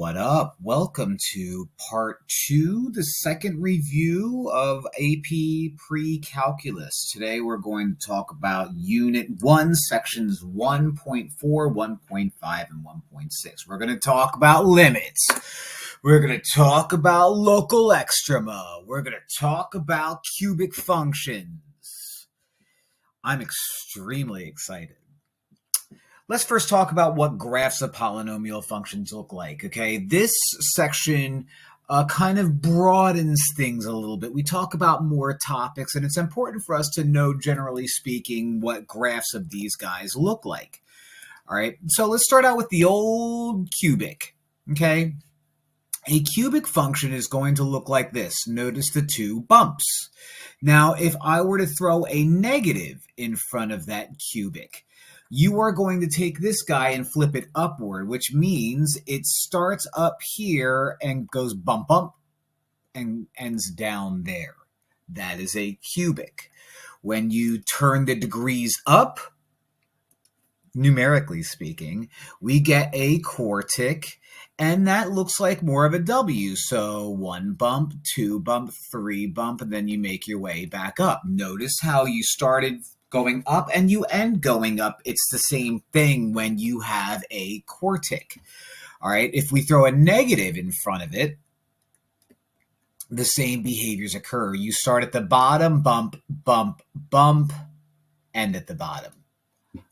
What up? Welcome to part 2, the second review of AP Precalculus. Today we're going to talk about Unit 1, Sections 1.4, 1.5, and 1.6. We're going to talk about limits. We're going to talk about local extrema. We're going to talk about cubic functions. I'm extremely excited. Let's first talk about what graphs of polynomial functions look like, okay? This section kind of broadens things a little bit. We talk about more topics, and it's important for us to know, generally speaking, what graphs of these guys look like. All right, so let's start out with the old cubic, okay? A cubic function is going to look like this. Notice the two bumps. Now, if I were to throw a negative in front of that cubic, you are going to take this guy and flip it upward, which means it starts up here and goes bump, bump, and ends down there. That is a cubic. When you turn the degrees up, numerically speaking, we get a quartic, and that looks like more of a W. So 1 bump, 2 bump, 3 bump, and then you make your way back up. Notice how you started going up and you end going up. It's the same thing when you have a quartic. All right, if we throw a negative in front of it, the same behaviors occur. You start at the bottom, bump, bump, bump, end at the bottom.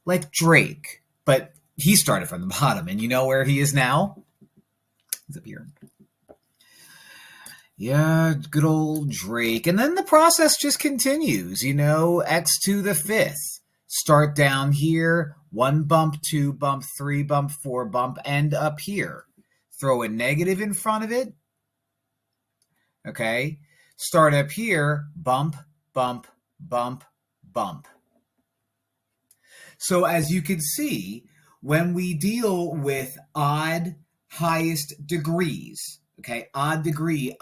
Like Drake, but he started from the bottom, and you know where he is now? He's up here. Yeah, good old Drake. And then the process just continues, you know, x to the 5th. Start down here, 1 bump, 2 bump, 3 bump, 4 bump, end up here. Throw a negative in front of it. Okay. Start up here, bump, bump, bump, bump. So as you can see, when we deal with odd highest degrees, okay, odd degree,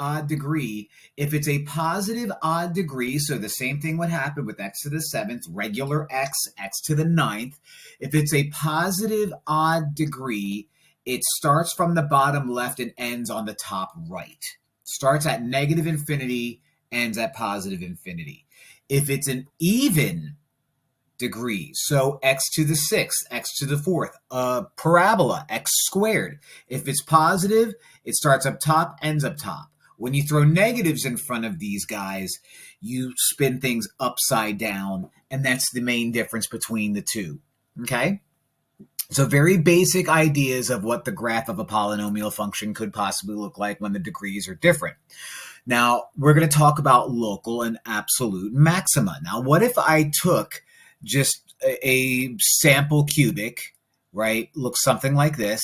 if it's a positive odd degree, so the same thing would happen with x to the 7th, regular x, x to the 9th. If it's a positive odd degree, it starts from the bottom left and ends on the top right. Starts at negative infinity, ends at positive infinity. If it's an even degree, so x to the 6th, x to the 4th, parabola, x squared. If it's positive, it starts up top, ends up top. When you throw negatives in front of these guys, you spin things upside down, and that's the main difference between the two, okay? So very basic ideas of what the graph of a polynomial function could possibly look like when the degrees are different. Now, we're going to talk about local and absolute maxima. Now, what if I took just a sample cubic, right? Looks something like this.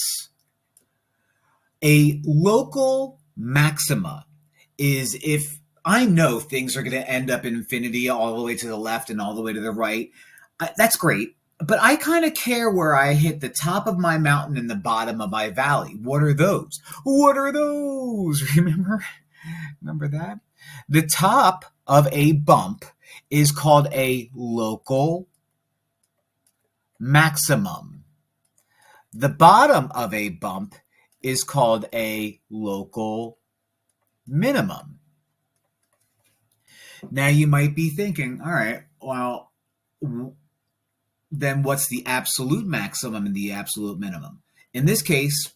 A local maxima is if I know things are going to end up in infinity all the way to the left and all the way to the right. That's great. But I kind of care where I hit the top of my mountain and the bottom of my valley. What are those? What are those? Remember that? The top of a bump is called a local maximum. The bottom of a bump is called a local minimum. Now you might be thinking, all right, well, then what's the absolute maximum and the absolute minimum? In this case,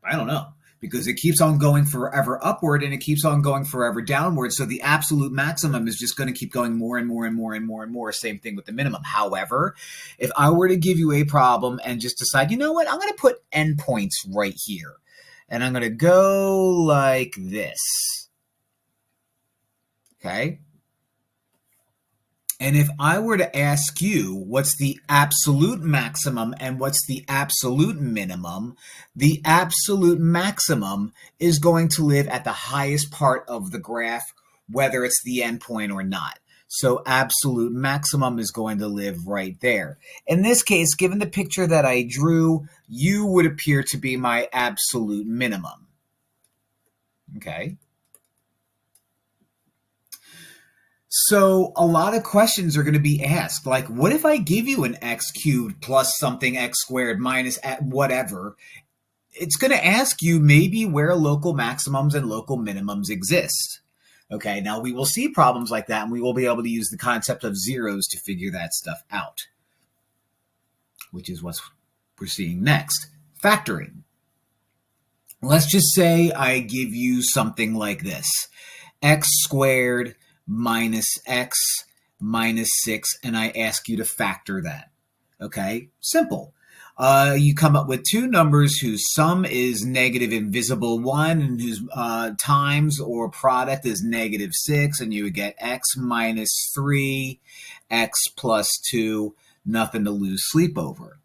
I don't know, because it keeps on going forever upward and it keeps on going forever downward. So the absolute maximum is just going to keep going more and more and more and more and more. Same thing with the minimum. However, if I were to give you a problem and just decide, you know what, I'm going to put endpoints right here. And I'm going to go like this. Okay. And if I were to ask you what's the absolute maximum and what's the absolute minimum, the absolute maximum is going to live at the highest part of the graph, whether it's the endpoint or not. So absolute maximum is going to live right there. In this case, given the picture that I drew, you would appear to be my absolute minimum. Okay. So a lot of questions are going to be asked, like, what if I give you an x cubed plus something x squared minus whatever, it's going to ask you maybe where local maximums and local minimums exist. Okay, now we will see problems like that, and we will be able to use the concept of zeros to figure that stuff out, which is what we're seeing next. Factoring. Let's just say I give you something like this. X squared minus x minus 6, and I ask you to factor that. Okay, simple. You come up with two numbers whose sum is negative invisible 1 and whose times or product is negative 6, and you would get x minus 3, x plus 2, nothing to lose sleep over.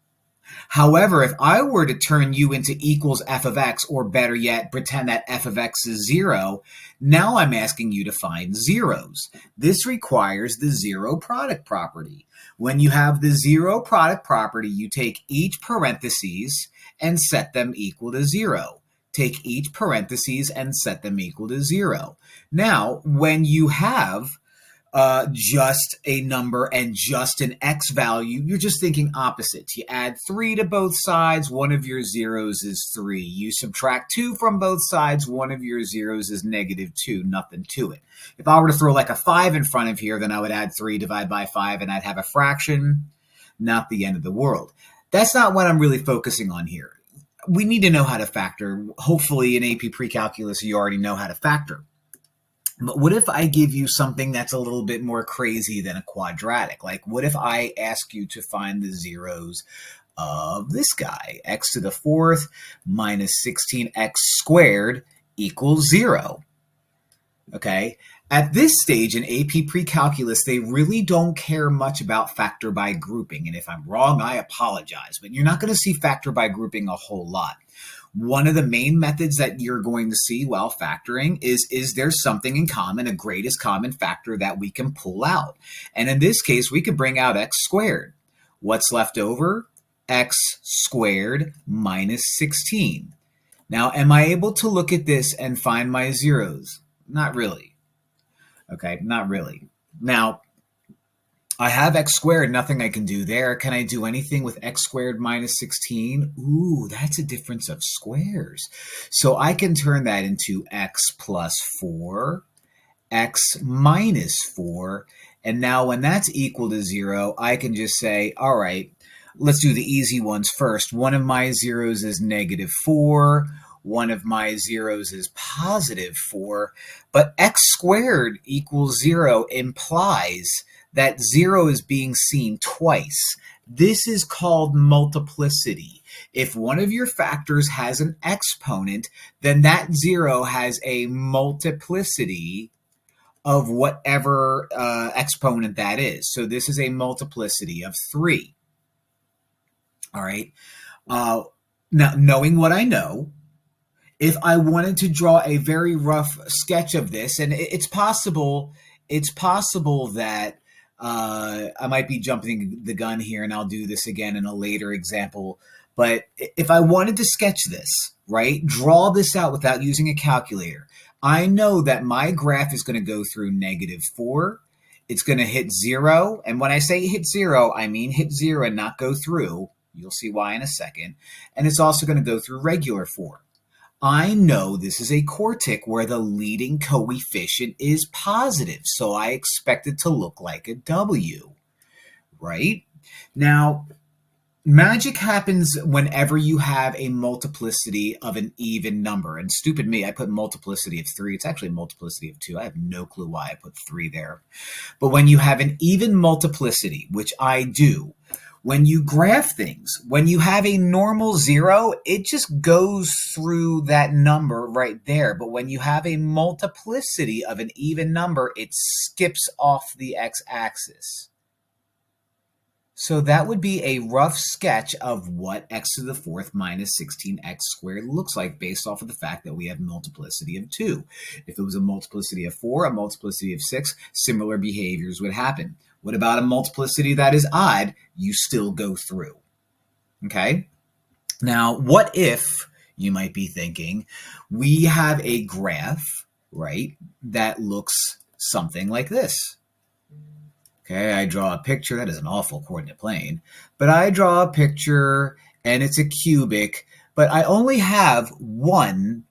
However, if I were to turn u into equals f of x, or better yet, pretend that f of x is 0, now I'm asking you to find zeros. This requires the zero product property. When you have the zero product property, you take each parentheses and set them equal to 0. Take each parentheses and set them equal to 0. Now, when you have just a number and just an x value, you're just thinking opposites. You add 3 to both sides, one of your zeros is 3. You subtract 2 from both sides, one of your zeros is negative 2, nothing to it. If I were to throw like a 5 in front of here, then I would add 3 divided by 5 and I'd have a fraction, not the end of the world. That's not what I'm really focusing on here. We need to know how to factor. Hopefully in AP Precalculus, you already know how to factor. But what if I give you something that's a little bit more crazy than a quadratic? Like, what if I ask you to find the zeros of this guy? X to the 4th minus 16x squared equals 0. Okay? At this stage in AP Precalculus, they really don't care much about factor by grouping. And if I'm wrong, I apologize. But you're not going to see factor by grouping a whole lot. One of the main methods that you're going to see while factoring is there something in common, a greatest common factor that we can pull out? And in this case, we could bring out x squared. What's left over? X squared minus 16. Now, am I able to look at this and find my zeros? Not really. Okay, not really. Now, I have x squared, nothing I can do there. Can I do anything with x squared minus 16? Ooh, that's a difference of squares. So I can turn that into x plus 4, x minus 4. And now when that's equal to 0, I can just say, all right, let's do the easy ones first. One of my zeros is negative 4. One of my zeros is positive 4. But x squared equals 0 implies that 0 is being seen twice. This is called multiplicity. If one of your factors has an exponent, then that 0 has a multiplicity of whatever exponent that is. So this is a multiplicity of 3. All right. Now, knowing what I know, if I wanted to draw a very rough sketch of this, and it's possible that I might be jumping the gun here, and I'll do this again in a later example. But if I wanted to sketch this, right, draw this out without using a calculator, I know that my graph is going to go through negative 4. It's going to hit 0. And when I say hit 0, I mean hit 0 and not go through. You'll see why in a second. And it's also going to go through regular 4. I know this is a quartic where the leading coefficient is positive, so I expect it to look like a W, right? Now, magic happens whenever you have a multiplicity of an even number. And stupid me, I put multiplicity of 3. It's actually multiplicity of 2. I have no clue why I put 3 there. But when you have an even multiplicity, which I do, when you graph things, when you have a normal 0, it just goes through that number right there. But when you have a multiplicity of an even number, it skips off the x-axis. So that would be a rough sketch of what x to the 4th minus 16x squared looks like based off of the fact that we have multiplicity of 2. If it was a multiplicity of 4, a multiplicity of 6, similar behaviors would happen. What about a multiplicity that is odd? You still go through. Okay? Now, what if, you might be thinking, we have a graph, right, that looks something like this. Okay, I draw a picture. That is an awful coordinate plane. But I draw a picture, and it's a cubic, but I only have one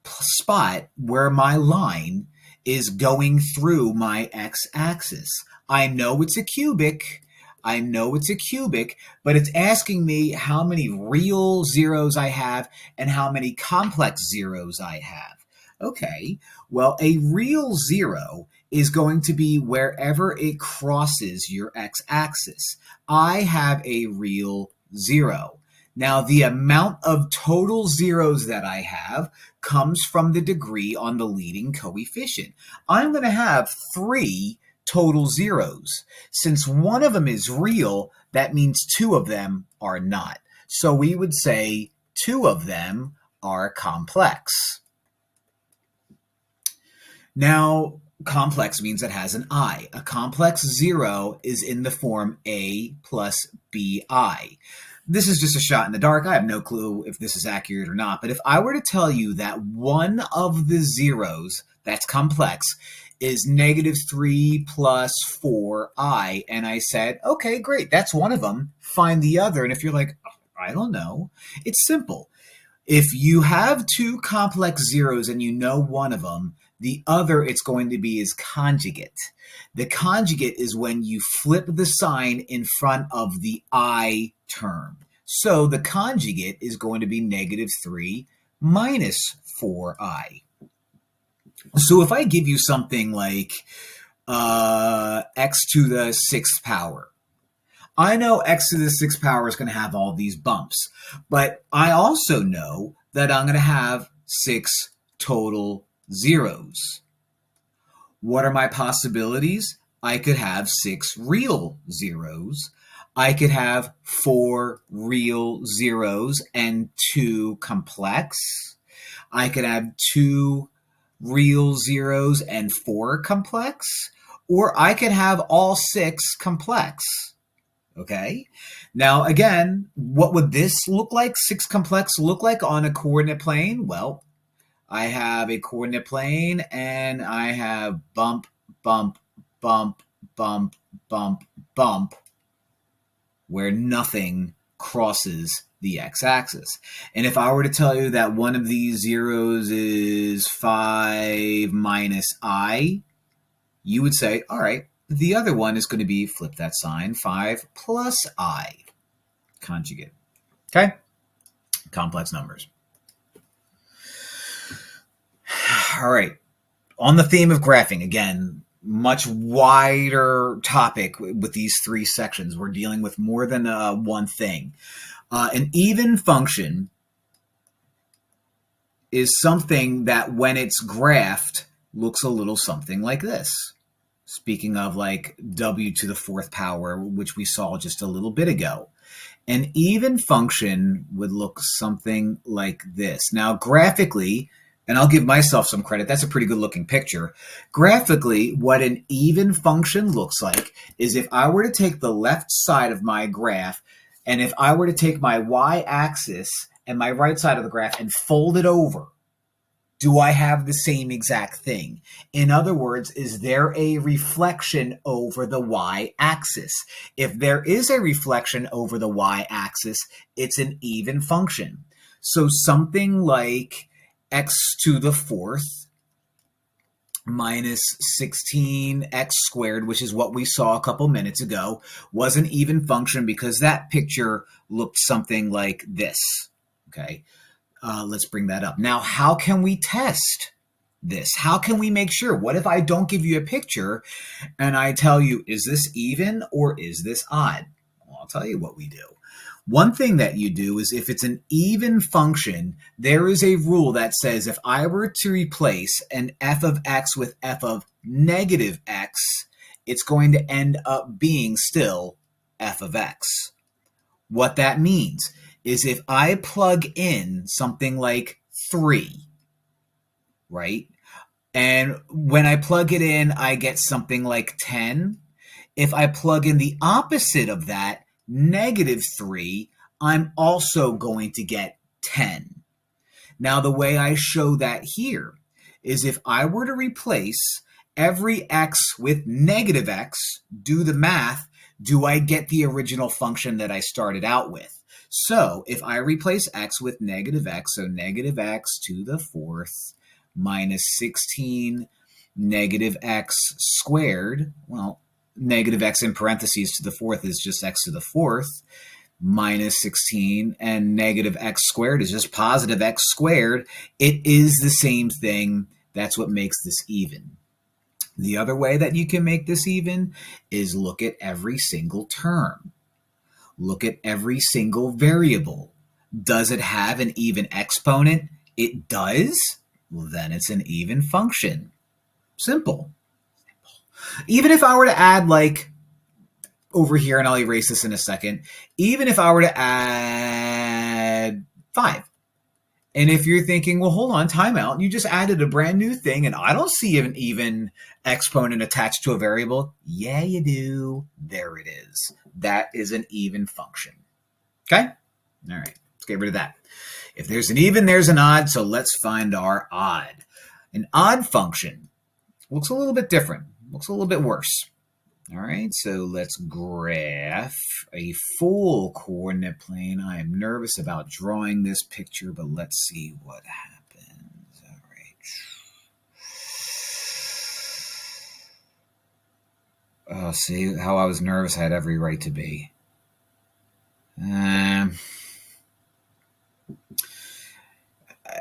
spot where my line is going through my x-axis. I know it's a cubic. I know it's a cubic, but it's asking me how many real zeros I have and how many complex zeros I have. Okay, well, a real zero is going to be wherever it crosses your x-axis. I have a real zero. Now, the amount of total zeros that I have comes from the degree on the leading coefficient. I'm going to have 3 total zeros. Since one of them is real, that means 2 of them are not. So we would say 2 of them are complex. Now, complex means it has an I. A complex zero is in the form A plus BI. This is just a shot in the dark. I have no clue if this is accurate or not. But if I were to tell you that one of the zeros that's complex is -3 plus 4i, and I said, okay, great, that's one of them. Find the other. And if you're like, I don't know, it's simple. If you have 2 complex zeros and you know one of them, the other it's going to be is conjugate. The conjugate is when you flip the sign in front of the I term. So the conjugate is going to be -3 minus 4i. So if I give you something like x to the 6th power, I know x to the 6th power is going to have all these bumps, but I also know that I'm going to have 6 total zeros. What are my possibilities? I could have 6 real zeros. I could have 4 real zeros and 2 complex. I could have 2 real zeros and 4 complex. Or I could have all 6 complex. Okay? Now, again, what would this look like? 6 complex look like on a coordinate plane? Well, I have a coordinate plane and I have bump, bump, bump, bump, bump, bump, where nothing crosses the x-axis. And if I were to tell you that one of these zeros is 5 minus I, you would say, all right, the other one is going to be, flip that sign, 5 plus I, conjugate. Okay? Complex numbers. All right. On the theme of graphing, again, much wider topic with these 3 sections. We're dealing with more than one thing. An even function is something that when it's graphed looks a little something like this. Speaking of like w to the 4th power, which we saw just a little bit ago. An even function would look something like this. Now, graphically, and I'll give myself some credit, that's a pretty good looking picture. Graphically, what an even function looks like is if I were to take the left side of my graph, and if I were to take my y-axis and my right side of the graph and fold it over, do I have the same exact thing? In other words, is there a reflection over the y-axis? If there is a reflection over the y-axis, it's an even function. So something like x to the 4th minus 16x squared, which is what we saw a couple minutes ago, was an even function because that picture looked something like this. Okay, let's bring that up. Now, how can we test this? How can we make sure? What if I don't give you a picture and I tell you, is this even or is this odd? Well, I'll tell you what we do. One thing that you do is if it's an even function, there is a rule that says if I were to replace an f of x with f of negative x, it's going to end up being still f of x. What that means is if I plug in something like 3, right? And when I plug it in, I get something like 10. If I plug in the opposite of that, -3, I'm also going to get 10. Now, the way I show that here is if I were to replace every x with -x, do the math, do I get the original function that I started out with? So if I replace x with negative x, so negative x to the fourth minus 16 negative x squared, well, negative x in parentheses to the fourth is just x to the fourth, minus 16, and negative x squared is just positive x squared. It is the same thing. That's what makes this even. The other way that you can make this even is look at every single term. Look at every single variable. Does it have an even exponent? It does. Well, then it's an even function. Simple. Even if I were to add, like, over here, and I'll erase this in a second, even if I were to add 5, and if you're thinking, well, hold on, time out, you just added a brand new thing, and I don't see an even exponent attached to a variable. Yeah, you do. There it is. That is an even function. Okay? All right, let's get rid of that. If there's an even, there's an odd, so let's find our odd. An odd function looks a little bit different, looks a little bit worse. All right, so let's graph a full coordinate plane. I am nervous about drawing this picture, but let's see what happens. All right. Oh, see how I was nervous? I had every right to be.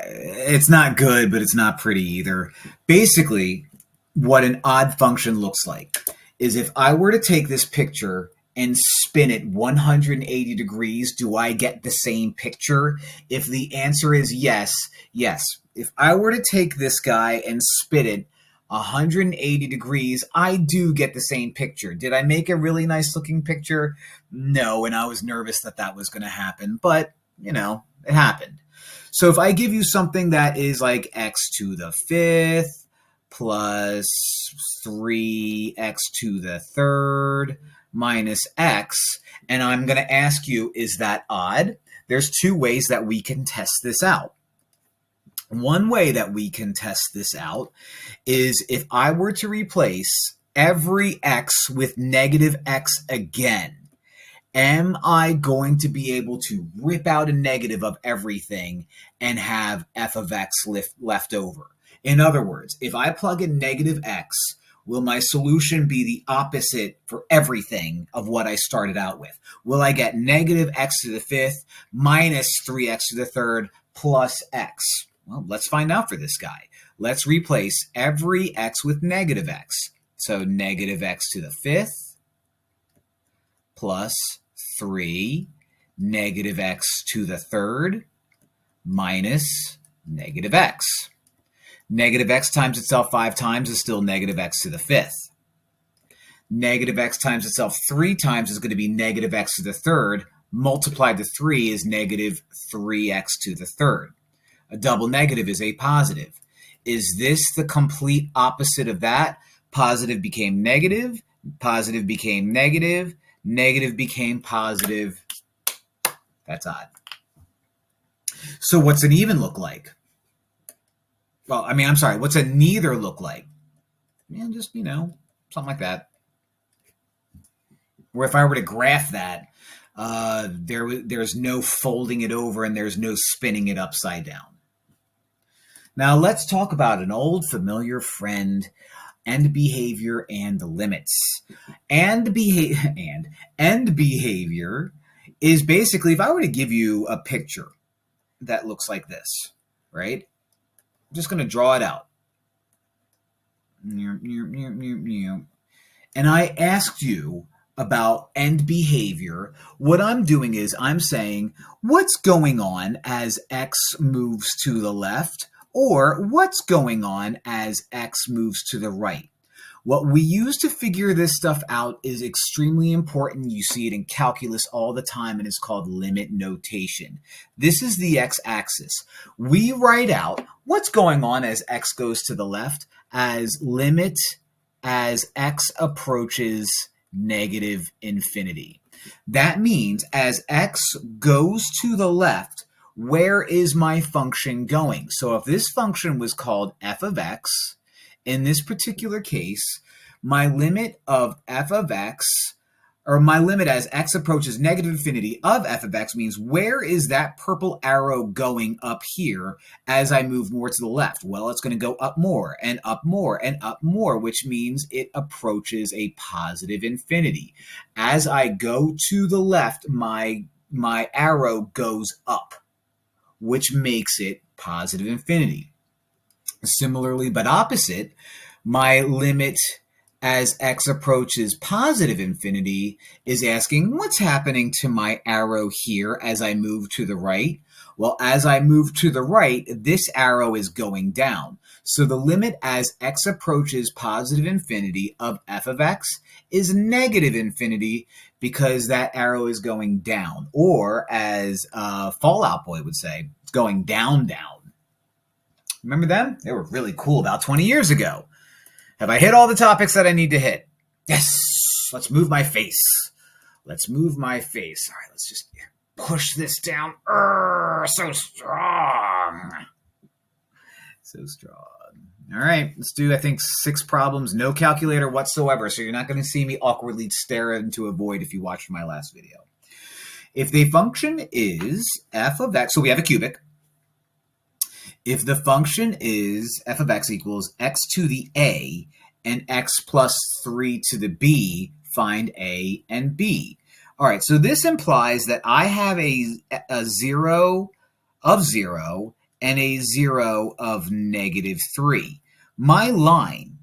It's not good, but it's not pretty either. Basically, what an odd function looks like is if I were to take this picture and spin it 180 degrees, do I get the same picture? If the answer is yes, yes. If I were to take this guy and spin it 180 degrees, I do get the same picture. Did I make a really nice looking picture? No, and I was nervous that that was going to happen, but, you know, it happened. So if I give you something that is like x to the fifth plus 3x to the third minus x, and I'm going to ask you, is that odd? There's two ways that we can test this out. One way that we can test this out is if I were to replace every x with negative x again, am I going to be able to rip out a negative of everything and have f of x left over? In other words, if I plug in negative x, will my solution be the opposite for everything of what I started out with? Will I get negative x to the fifth minus 3x to the third plus x? Well, let's find out for this guy. Let's replace every x with negative x. So negative x to the fifth plus 3 negative x to the third minus negative x. Negative x times itself 5 times is still negative x to the fifth. Negative x times itself 3 times is going to be negative x to the third. Multiplied to 3 is negative 3x to the third. A double negative is a positive. Is this the complete opposite of that? Positive became negative, positive became negative, negative became positive. That's odd. So what's an even look like? Well, I mean, I'm sorry, what's a neither look like? Yeah, just, you know, something like that. Or if I were to graph that, there's no folding it over and there's no spinning it upside down. Now let's talk about an old familiar friend, end behavior and limits. End behavior is basically, if I were to give you a picture that looks like this, right? I'm just going to draw it out. And I asked you about end behavior. What I'm doing is I'm saying, what's going on as x moves to the left? Or what's going on as x moves to the right? What we use to figure this stuff out is extremely important. You see it in calculus all the time, and it's called limit notation. This is the x-axis. We write out what's going on as x goes to the left as limit as x approaches negative infinity. That means as x goes to the left, where is my function going? So if this function was called f of x, in this particular case, my limit of f of x, or my limit as x approaches negative infinity of f of x means where is that purple arrow going up here as I move more to the left? Well, it's going to go up more and up more and up more, which means it approaches a positive infinity. As I go to the left, my arrow goes up, which makes it positive infinity. Similarly, but opposite, my limit as x approaches positive infinity is asking what's happening to my arrow here as I move to the right? Well, as I move to the right, this arrow is going down. So the limit as x approaches positive infinity of f of x is negative infinity because that arrow is going down. Or as Fallout Boy would say, it's going down, down. Remember them? They were really cool about 20 years ago. Have I hit all the topics that I need to hit? Yes. Let's move my face. Let's move my face. All right, let's just push this down. So strong. So strong. All right, let's do, I think, 6 problems. No calculator whatsoever, so you're not going to see me awkwardly stare into a void if you watched my last video. If the function is f of x, so we have a cubic. If the function is f of x equals x to the a and x plus 3 to the b, find a and b. All right, so this implies that I have a 0 of 0 and a 0 of negative 3. My line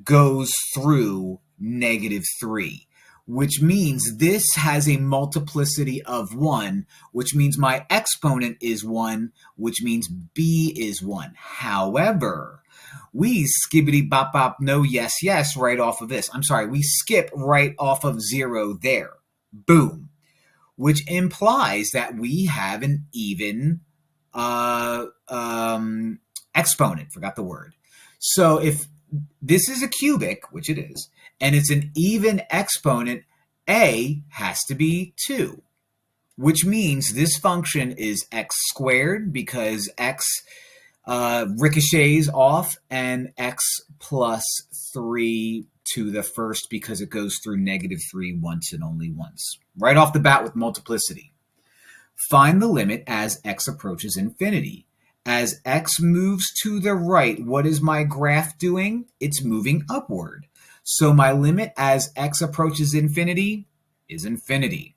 goes through negative 3. Which means this has a multiplicity of 1, which means my exponent is 1, which means b is 1. However, we skibbity bop bop no yes yes right off of this. I'm sorry, we skip right off of 0 there. Boom. Which implies that we have an even exponent. Forgot the word. So if this is a cubic, which it is, and it's an even exponent, a has to be 2, which means this function is x squared because x ricochets off, and x plus 3 to the first because it goes through negative 3 once and only once. Right off the bat with multiplicity. Find the limit as x approaches infinity. As x moves to the right, what is my graph doing? It's moving upward. So my limit as x approaches infinity is infinity.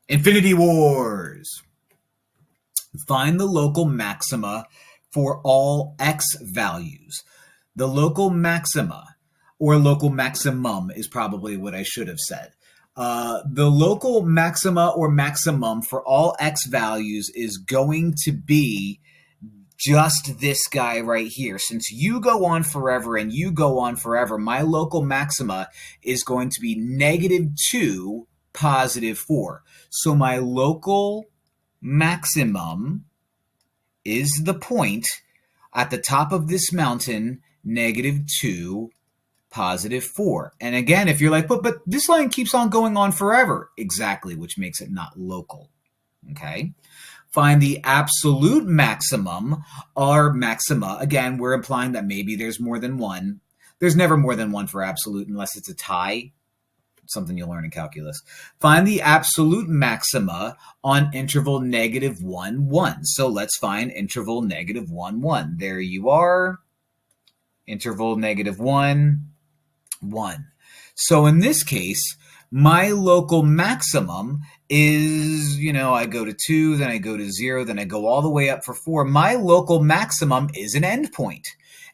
Infinity Wars. Find the local maxima for all x values. The local maxima, or local maximum, is probably what I should have said. The local maxima or maximum for all x values is going to be just this guy right here. Since you go on forever and you go on forever, my local maxima is going to be negative 2, positive 4. So my local maximum is the point at the top of this mountain, negative 2, positive 4. And again, if you're like, but this line keeps on going on forever. Exactly, which makes it not local. Okay? Find the absolute maximum or maxima. Again, we're implying that maybe there's more than one. There's never more than one for absolute unless it's a tie. Something you'll learn in calculus. Find the absolute maxima on interval negative 1, 1. So let's find interval negative 1, 1. There you are. Interval negative 1, 1. So in this case, my local maximum is, I go to 2, then I go to 0, then I go all the way up for 4. My local maximum is an endpoint.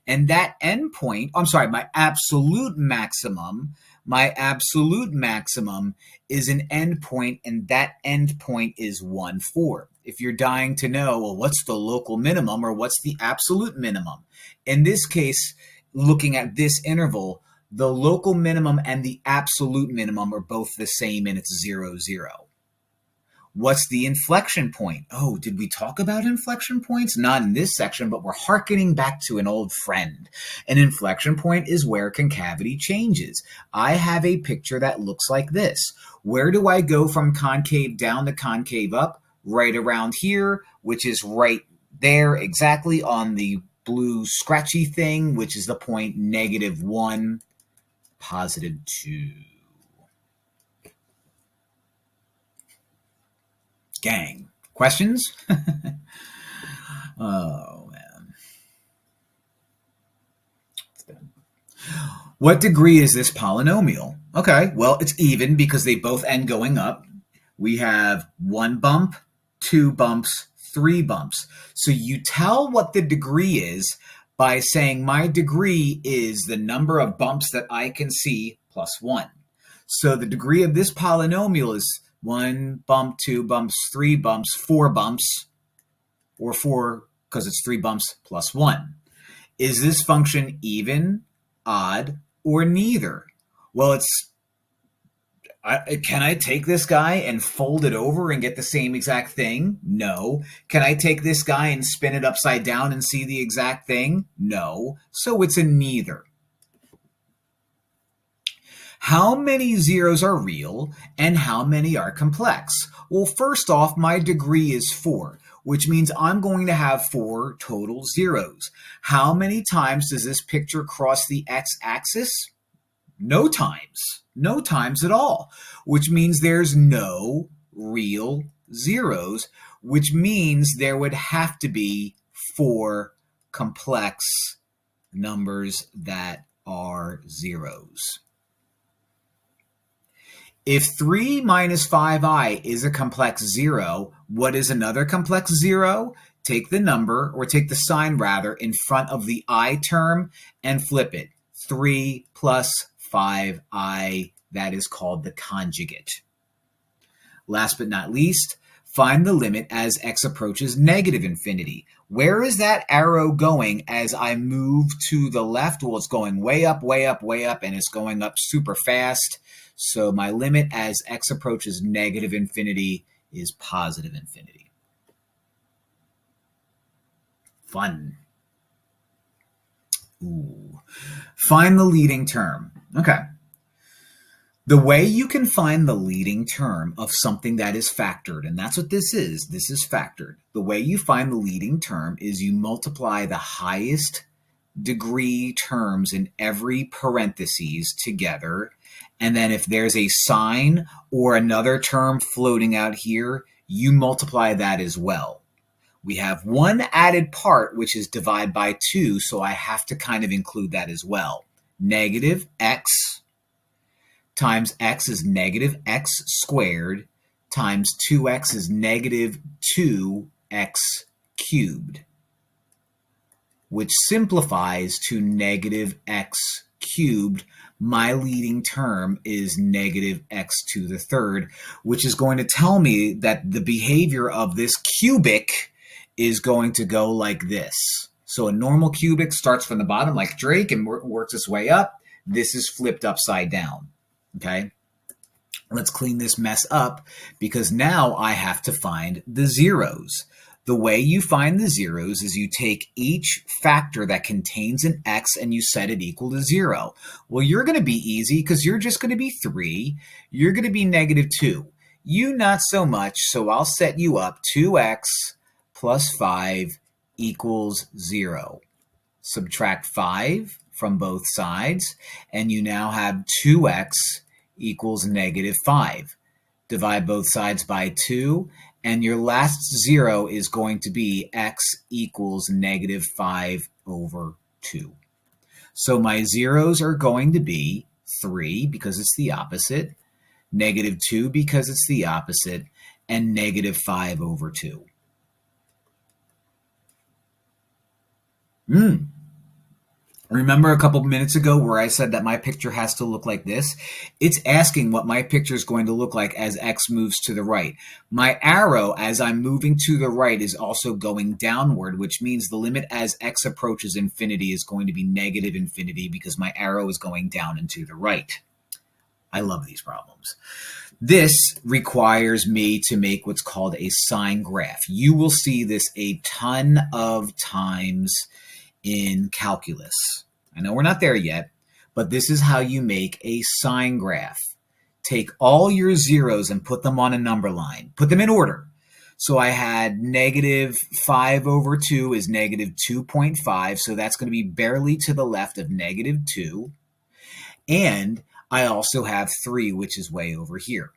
And that endpoint, my absolute maximum is an endpoint, and that endpoint is 1, 4. If you're dying to know, well, what's the local minimum or what's the absolute minimum? In this case, looking at this interval, the local minimum and the absolute minimum are both the same, and it's 0, 0. What's the inflection point? Oh, did we talk about inflection points? Not in this section, but we're hearkening back to an old friend. An inflection point is where concavity changes. I have a picture that looks like this. Where do I go from concave down to concave up? Right around here, which is right there exactly on the blue scratchy thing, which is the point negative 1, positive 2. Gang. Questions? Oh, man. What degree is this polynomial? Okay, well, it's even because they both end going up. We have 1 bump, 2 bumps, 3 bumps. So you tell what the degree is by saying my degree is the number of bumps that I can see plus 1. So the degree of this polynomial is 1 bump, 2 bumps, 3 bumps, 4 bumps, or 4 because it's 3 bumps plus 1. Is this function even, odd, or neither? Well, can I take this guy and fold it over and get the same exact thing? No. Can I take this guy and spin it upside down and see the exact thing? No. So it's a neither. How many zeros are real and how many are complex? Well, first off, my degree is 4, which means I'm going to have 4 total zeros. How many times does this picture cross the x-axis? No times. No times at all, which means there's no real zeros, which means there would have to be 4 complex numbers that are zeros. If 3 minus 5i is a complex 0, what is another complex 0? Take the number, or take the sign rather, in front of the I term and flip it. 3 plus 5i, that is called the conjugate. Last but not least, find the limit as x approaches negative infinity. Where is that arrow going as I move to the left? Well, it's going way up, way up, way up, and it's going up super fast. So my limit as x approaches negative infinity is positive infinity. Fun. Ooh. Find the leading term. Okay. The way you can find the leading term of something that is factored, and that's what this is factored. The way you find the leading term is you multiply the highest degree terms in every parentheses together, and then if there's a sign or another term floating out here, you multiply that as well. We have one added part, which is divide by 2, so I have to kind of include that as well. Negative x times x is negative x squared times 2x is negative 2x cubed, which simplifies to negative x cubed. My leading term is negative x to the third, which is going to tell me that the behavior of this cubic is going to go like this. So a normal cubic starts from the bottom like Drake and works its way up. This is flipped upside down. Okay, let's clean this mess up because now I have to find the zeros. The way you find the zeros is you take each factor that contains an x and you set it equal to 0. Well, you're going to be easy because you're just going to be 3. You're going to be negative 2. You not so much, so I'll set you up 2x plus 5 equals 0. Subtract 5 from both sides, and you now have 2x equals negative 5. Divide both sides by 2, and your last 0 is going to be x equals negative 5 over 2. So my zeros are going to be 3 because it's the opposite, negative 2 because it's the opposite, and negative 5 over 2. Remember a couple minutes ago where I said that my picture has to look like this? It's asking what my picture is going to look like as x moves to the right. My arrow as I'm moving to the right is also going downward, which means the limit as x approaches infinity is going to be negative infinity because my arrow is going down and to the right. I love these problems. This requires me to make what's called a sign graph. You will see this a ton of times in calculus. I know we're not there yet, but this is how you make a sign graph. Take all your zeros and put them on a number line. Put them in order. So I had negative 5 over 2 is negative 2.5, so that's going to be barely to the left of negative 2. And I also have 3, which is way over here.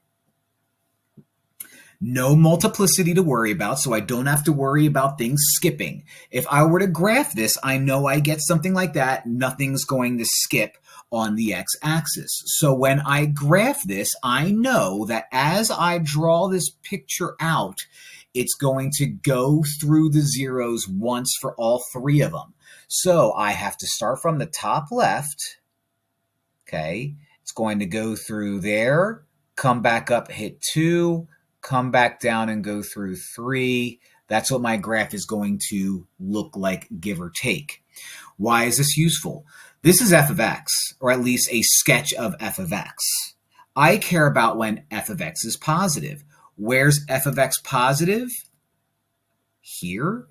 No multiplicity to worry about, so I don't have to worry about things skipping. If I were to graph this, I know I get something like that. Nothing's going to skip on the x-axis. So when I graph this, I know that as I draw this picture out, it's going to go through the zeros once for all three of them. So I have to start from the top left. Okay, it's going to go through there, come back up, hit 2, come back down and go through 3. That's what my graph is going to look like, give or take. Why is this useful? This is f of x, or at least a sketch of f of x. I care about when f of x is positive. Where's f of x positive? Here,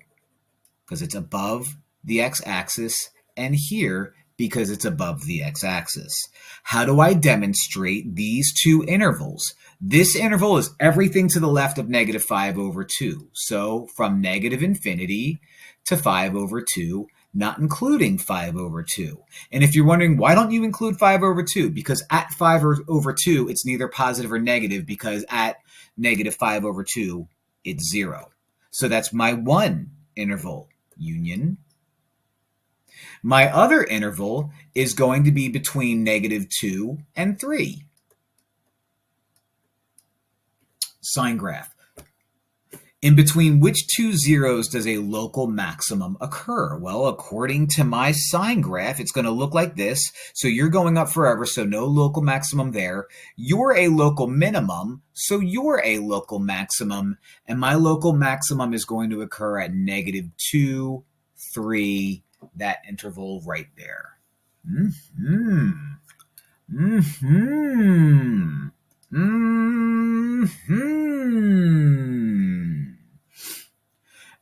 because it's above the x-axis, and here, because it's above the x-axis. How do I demonstrate these two intervals? This interval is everything to the left of negative 5 over 2. So from negative infinity to 5 over 2, not including 5 over 2. And if you're wondering, why don't you include 5 over 2? Because at 5 over 2, it's neither positive or negative, because at negative 5 over 2, it's 0. So that's my one interval, union. My other interval is going to be between negative 2 and 3. Sign graph. In between which two zeros does a local maximum occur? Well, according to my sign graph, it's going to look like this. So you're going up forever, so no local maximum there. You're a local minimum, so you're a local maximum. And my local maximum is going to occur at negative 2, 3, that interval right there.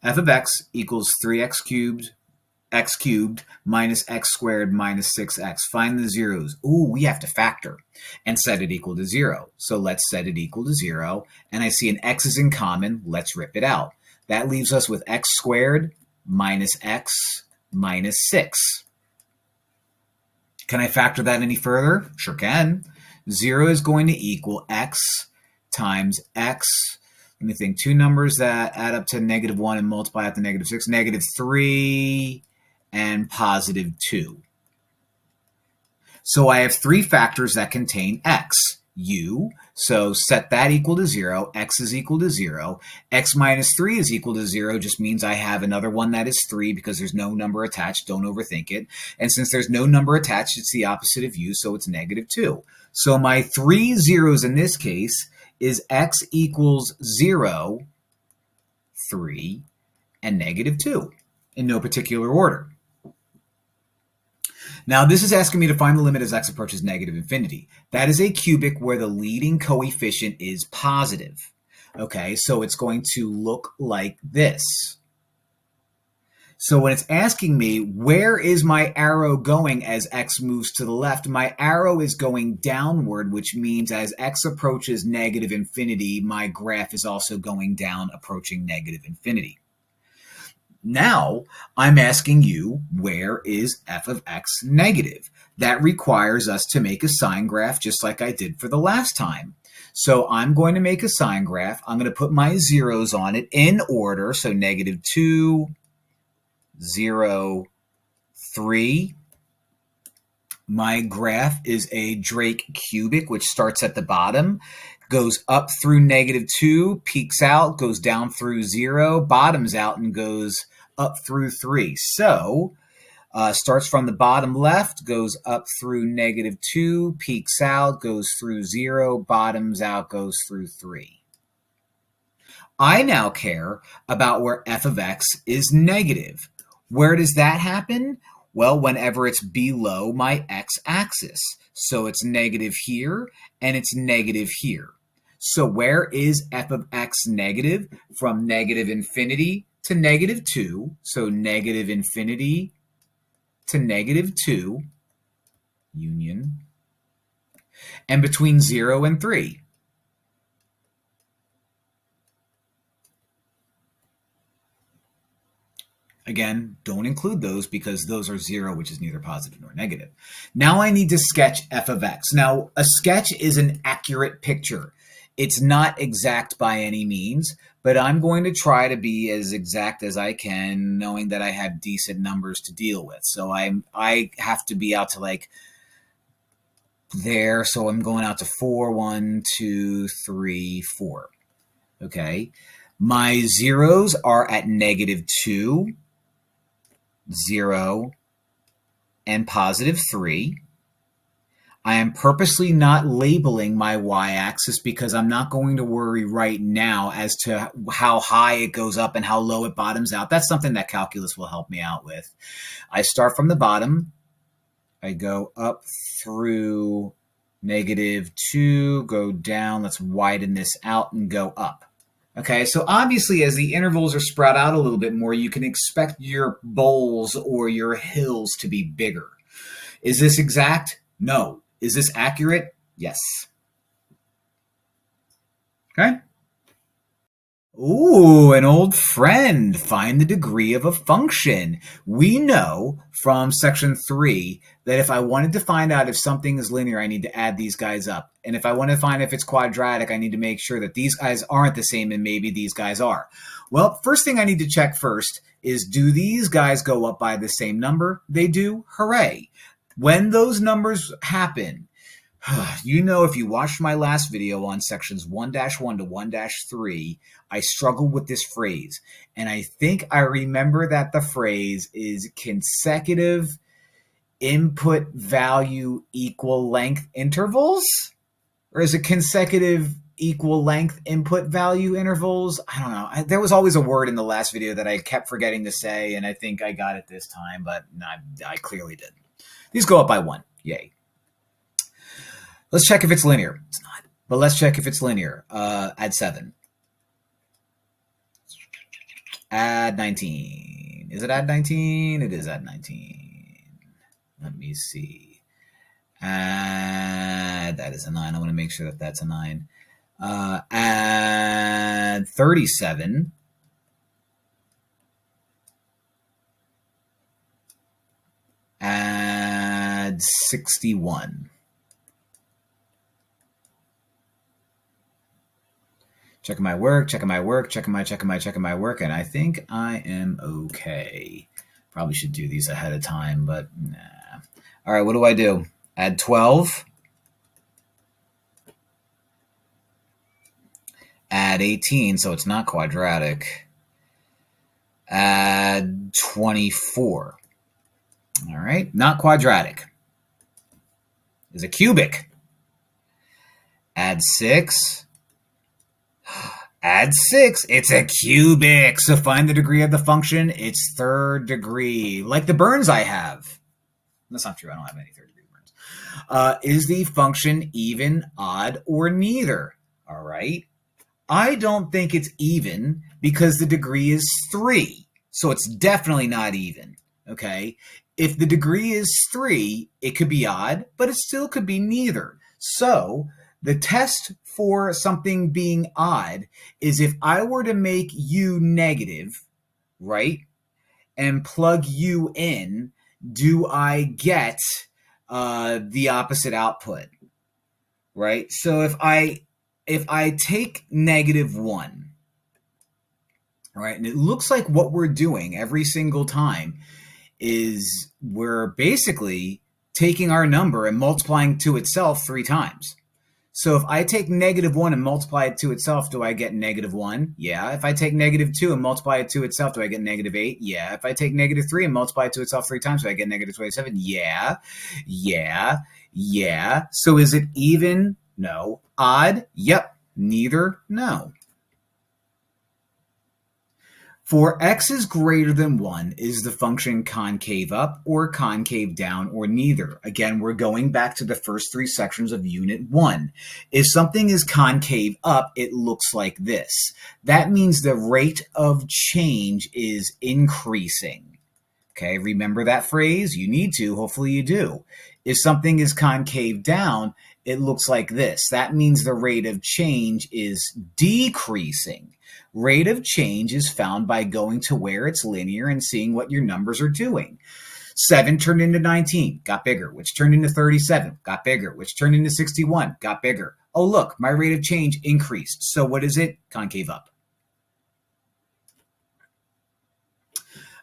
F of x equals 3x cubed minus x squared minus 6x. Find the zeros. Ooh, we have to factor and set it equal to 0. So let's set it equal to 0. And I see an x is in common. Let's rip it out. That leaves us with x squared minus x minus 6. Can I factor that any further? Sure can. 0 is going to equal x times x. Let me think. Two numbers that add up to negative 1 and multiply out to negative 6. Negative 3 and positive 2. So I have three factors that contain x. U, so set that equal to 0. X is equal to 0. X minus 3 is equal to 0 just means I have another one that is 3 because there's no number attached. Don't overthink it. And since there's no number attached, it's the opposite of U, so it's negative 2. So my three zeros in this case is x equals 0, 3, and negative 2 in no particular order. Now, this is asking me to find the limit as x approaches negative infinity. That is a cubic where the leading coefficient is positive. Okay, so it's going to look like this. So when it's asking me, where is my arrow going as x moves to the left? My arrow is going downward, which means as x approaches negative infinity, my graph is also going down, approaching negative infinity. Now, I'm asking you, where is f of x negative? That requires us to make a sign graph just like I did for the last time. So I'm going to make a sign graph. I'm going to put my zeros on it in order. So negative 2, 0, 3. My graph is a Drake cubic, which starts at the bottom, goes up through negative 2, peaks out, goes down through 0, bottoms out, and goes up through 3. So starts from the bottom left, goes up through negative 2, peaks out, goes through 0, bottoms out, goes through 3. I now care about where f of x is negative. Where does that happen? Well, whenever it's below my x-axis. So it's negative here, and it's negative here. So where is f of x negative? From negative infinity to negative 2. So negative infinity to negative 2, union, and between 0 and 3. Again, don't include those because those are 0, which is neither positive nor negative. Now I need to sketch f of x. Now, a sketch is an accurate picture. It's not exact by any means, but I'm going to try to be as exact as I can, knowing that I have decent numbers to deal with. So I have to be out to like there. So I'm going out to 4, 1, 2, 3, 4. Okay. My zeros are at -2, 0, and +3. I am purposely not labeling my y-axis because I'm not going to worry right now as to how high it goes up and how low it bottoms out. That's something that calculus will help me out with. I start from the bottom. I go up through -2, go down. Let's widen this out and go up. Okay, so obviously as the intervals are spread out a little bit more, you can expect your bowls or your hills to be bigger. Is this exact? No. Is this accurate? Yes. Okay. Ooh, an old friend. Find the degree of a function. We know from section 3 that if I wanted to find out if something is linear, I need to add these guys up. And if I want to find if it's quadratic, I need to make sure that these guys aren't the same and maybe these guys are. Well, first thing I need to check first is, do these guys go up by the same number? They do. Hooray. When those numbers happen, you know, if you watched my last video on sections 1-1 to 1-3, I struggled with this phrase. And I think I remember that the phrase is consecutive input value equal length intervals? Or is it consecutive equal length input value intervals? I don't know. There was always a word in the last video that I kept forgetting to say, and I think I got it this time, but I clearly didn't. These go up by 1. Yay. Let's check if it's linear. It's not. But let's check if it's linear. Add 7. Add 19. Is it add 19? It is add 19. Let me see. That is a 9. I want to make sure that that's a 9. Add 37. Add 61. Checking my work, checking my work, checking my work, and I think I am okay. Probably should do these ahead of time, but nah. All right, what do I do? Add 12. Add 18, so it's not quadratic. Add 24. All right, not quadratic. Is a cubic. Add 6. Add 6. It's a cubic. So find the degree of the function. It's third degree, like the Burns I have. That's not true. I don't have any third degree Burns. Is the function even, odd, or neither? All right. I don't think it's even because the degree is 3. So it's definitely not even. Okay. If the degree is 3, it could be odd, but it still could be neither. So the test for something being odd is if I were to make u negative, right, and plug u in, do I get the opposite output, right? So if I take -1, right, and it looks like what we're doing every single time is we're basically taking our number and multiplying to itself 3 times. So if I take -1 and multiply it to itself, do I get -1? Yeah. If I take -2 and multiply it to itself, do I get -8? Yeah. If I take -3 and multiply it to itself 3 times, do I get -27? Yeah. Yeah. Yeah. So is it even? No. Odd? Yep. Neither? No. For x is greater than 1, is the function concave up or concave down or neither? Again, we're going back to the first 3 sections of Unit 1. If something is concave up, it looks like this. That means the rate of change is increasing. Okay, remember that phrase? You need to. Hopefully you do. If something is concave down, it looks like this. That means the rate of change is decreasing. Rate of change is found by going to where it's linear and seeing what your numbers are doing. 7 turned into 19, got bigger, which turned into 37, got bigger, which turned into 61, got bigger. Oh, look, my rate of change increased. So what is it? Concave up.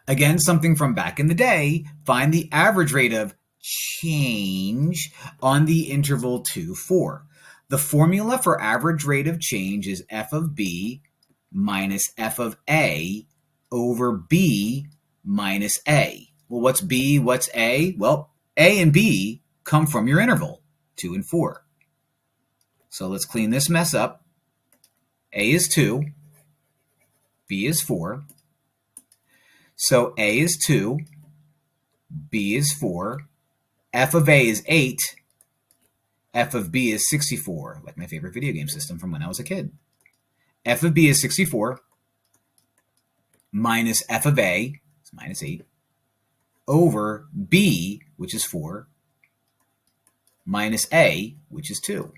Again, something from back in the day, find the average rate of change on the interval 2, 4. The formula for average rate of change is f of b minus f of a over b minus a. Well, what's b? What's a? Well, a and b come from your interval, 2 and 4. So let's clean this mess up. A is 2, b is 4. So a is 2, b is 4, f of a is 8, f of b is 64, like my favorite video game system from when I was a kid. F of b is 64, minus f of a, is minus 8, over b, which is 4, minus a, which is 2.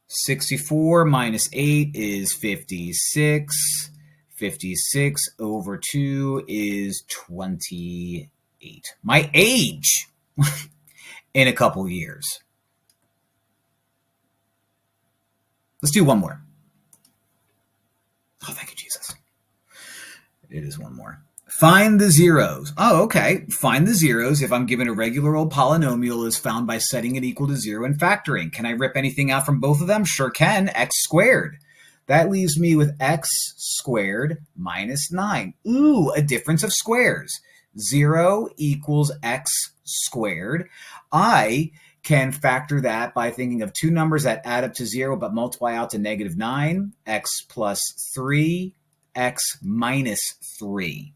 64 minus 8 is 56. 56 over 2 is 28. My age in a couple years. Let's do one more. Oh, thank you, Jesus. It is one more. Find the zeros. Oh, okay. Find the zeros if I'm given a regular old polynomial is found by setting it equal to 0 and factoring. Can I rip anything out from both of them? Sure can. X squared. That leaves me with x squared minus 9. Ooh, a difference of squares. 0 equals x squared. I can factor that by thinking of two numbers that add up to 0 but multiply out to negative 9. X plus 3, x minus 3.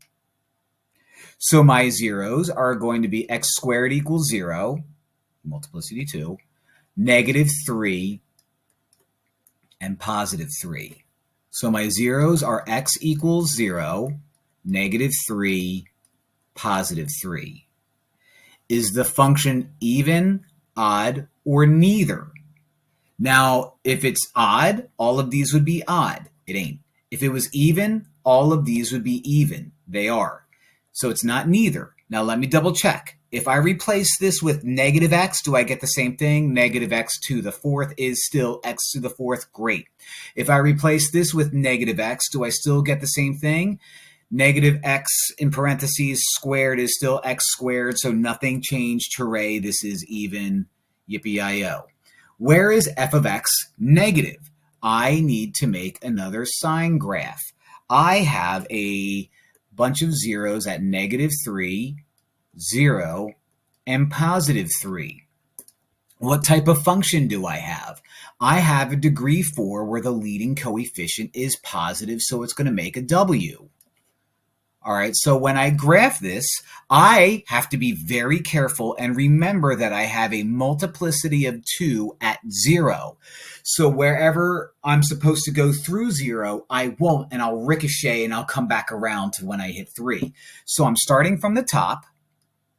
So my zeros are going to be x squared equals 0, multiplicity 2, negative 3, and positive 3. So my zeros are x equals 0, negative 3, positive 3. Is the function even, odd, or neither? Now, if it's odd, all of these would be odd. It ain't. If it was even, all of these would be even. They are. So it's not neither. Now let me double check. If I replace this with negative x, do I get the same thing? Negative x to the fourth is still x to the fourth. Great. If I replace this with negative x, do I still get the same thing? Negative x in parentheses squared is still x squared, so nothing changed. Hooray, this is even. Yippee-yi-yo. Where is f of x negative? I need to make another sign graph. I have a bunch of zeros at negative 3, 0, and positive 3. What type of function do I have? I have a degree 4 where the leading coefficient is positive, so it's going to make a W. All right, so when I graph this, I have to be very careful and remember that I have a multiplicity of 2 at 0. So wherever I'm supposed to go through 0, I won't, and I'll ricochet and I'll come back around to when I hit 3. So I'm starting from the top,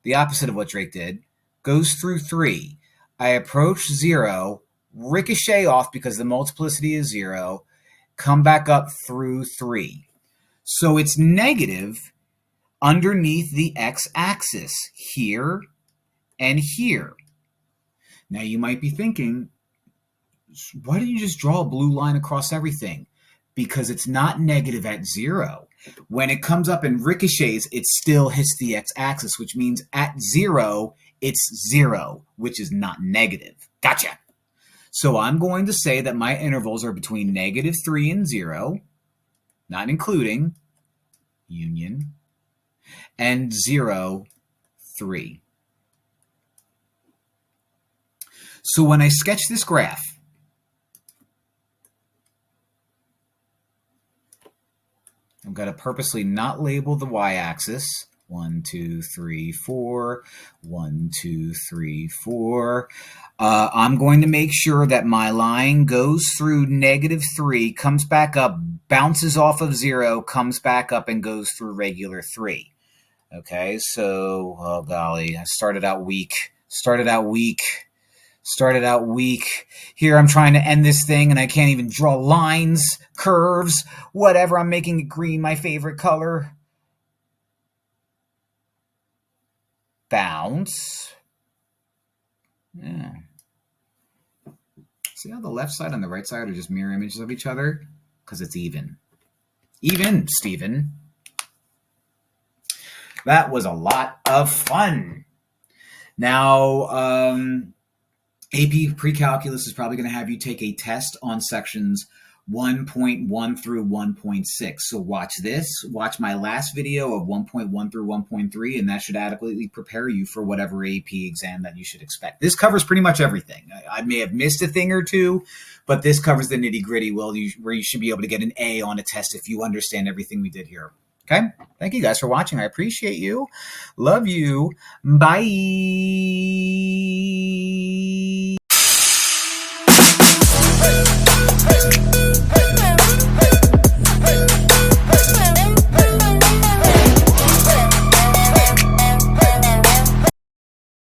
the opposite of what Drake did, goes through 3. I approach 0, ricochet off because the multiplicity is 0, come back up through 3. So it's negative underneath the x-axis here and here. Now you might be thinking, why didn't you just draw a blue line across everything? Because it's not negative at 0. When it comes up and ricochets, it still hits the x-axis, which means at 0, it's 0, which is not negative. Gotcha. So I'm going to say that my intervals are between negative 3 and 0, not including union, and 0, 3. So when I sketch this graph, I'm going to purposely not label the y-axis. 1, 2, 3, 4. 1, 2, 3, 4. I'm going to make sure that my line goes through negative 3, comes back up, bounces off of 0, comes back up, and goes through regular 3. Okay, so, oh golly, I started out weak. Here I'm trying to end this thing, and I can't even draw lines, curves, whatever. I'm making it green, my favorite color. bounce. Yeah. See how the left side and the right side are just mirror images of each other? Because it's even. Even, Stephen. That was a lot of fun. Now, AP Precalculus is probably going to have you take a test on sections 1.1 through 1.6. So watch this. Watch my last video of 1.1 through 1.3, and that should adequately prepare you for whatever AP exam that you should expect. This covers pretty much everything. I may have missed a thing or two, but this covers the nitty-gritty where you should be able to get an A on a test if you understand everything we did here. Okay? Thank you guys for watching. I appreciate you. Love you. Bye.